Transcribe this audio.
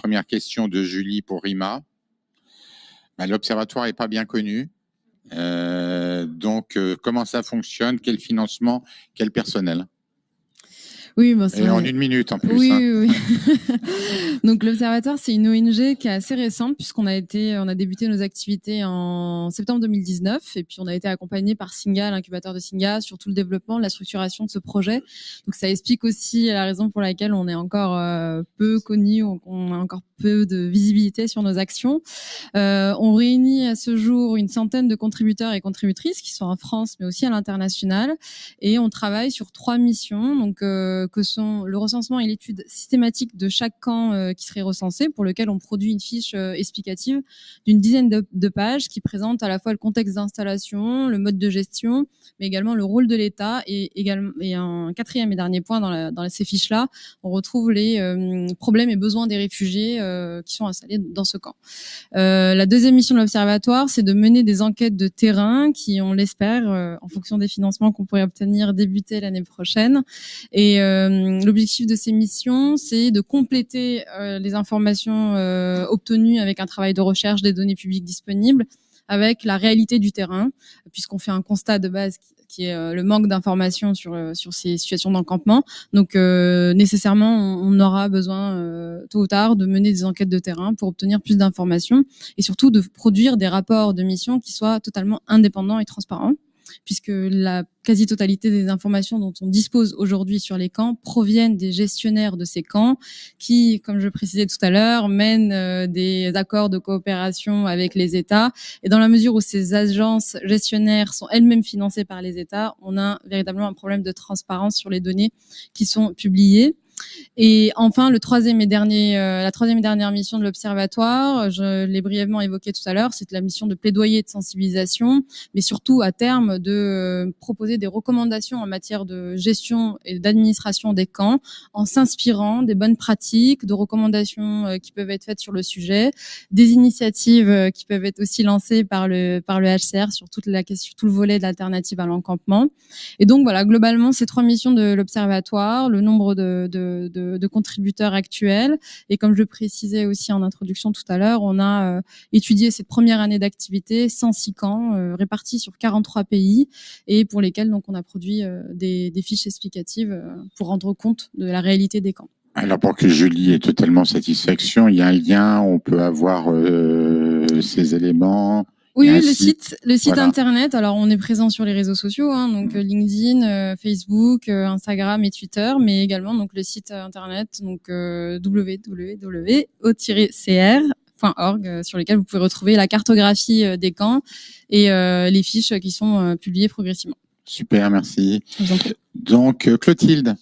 première question de Julie pour Rima. L'Observatoire n'est pas bien connu. Donc, comment ça fonctionne? Quel financement? Quel personnel? Oui, bon, c'est et vrai. En 1 minute en plus. Oui, hein. oui, oui. Donc l'Observatoire, c'est une ONG qui est assez récente puisqu'on a débuté nos activités en septembre 2019 et puis on a été accompagné par Singa, l'incubateur de Singa, sur tout le développement, la structuration de ce projet. Donc ça explique aussi la raison pour laquelle on est encore peu connu, on a encore peu de visibilité sur nos actions. On réunit à ce jour une centaine de contributeurs et contributrices qui sont en France mais aussi à l'international et on travaille sur 3 missions, donc que sont le recensement et l'étude systématique de chaque camp qui serait recensé, pour lequel on produit une fiche explicative d'une dizaine de pages qui présente à la fois le contexte d'installation, le mode de gestion, mais également le rôle de l'État et un quatrième et dernier point dans ces fiches-là, on retrouve les problèmes et besoins des réfugiés qui sont installés dans ce camp. La deuxième mission de l'Observatoire, c'est de mener des enquêtes de terrain qui, on l'espère, en fonction des financements qu'on pourrait obtenir, débuter l'année prochaine. Et l'objectif de ces missions, c'est de compléter les informations obtenues avec un travail de recherche des données publiques disponibles, avec la réalité du terrain, puisqu'on fait un constat de base qui est le manque d'informations sur ces situations d'encampement. Donc, nécessairement, on aura besoin, tôt ou tard, de mener des enquêtes de terrain pour obtenir plus d'informations et surtout de produire des rapports de mission qui soient totalement indépendants et transparents, puisque la quasi-totalité des informations dont on dispose aujourd'hui sur les camps proviennent des gestionnaires de ces camps qui, comme je le précisais tout à l'heure, mènent des accords de coopération avec les États. Et dans la mesure où ces agences gestionnaires sont elles-mêmes financées par les États, on a véritablement un problème de transparence sur les données qui sont publiées. Et enfin, la troisième et dernière mission de l'Observatoire, je l'ai brièvement évoqué tout à l'heure, c'est la mission de plaidoyer et de sensibilisation, mais surtout à terme de proposer des recommandations en matière de gestion et d'administration des camps, en s'inspirant des bonnes pratiques, de recommandations qui peuvent être faites sur le sujet, des initiatives qui peuvent être aussi lancées par le HCR sur toute la question, tout le volet de l'alternative à l'encampement. Et donc voilà, globalement, ces 3 missions de l'Observatoire, le nombre de contributeurs actuels. Et comme je le précisais aussi en introduction tout à l'heure, on a étudié cette première année d'activité, 106 camps répartis sur 43 pays et pour lesquels donc on a produit des fiches explicatives pour rendre compte de la réalité des camps. Alors, pour que Julie ait totalement satisfaction, il y a un lien, on peut avoir ces éléments. Oui, le site voilà. internet. Alors, on est présent sur les réseaux sociaux, donc LinkedIn, Facebook, Instagram et Twitter, mais également donc le site internet, donc www.o-cr.org, sur lequel vous pouvez retrouver la cartographie des camps et les fiches qui sont publiées progressivement. Super, merci. Donc, Clotilde.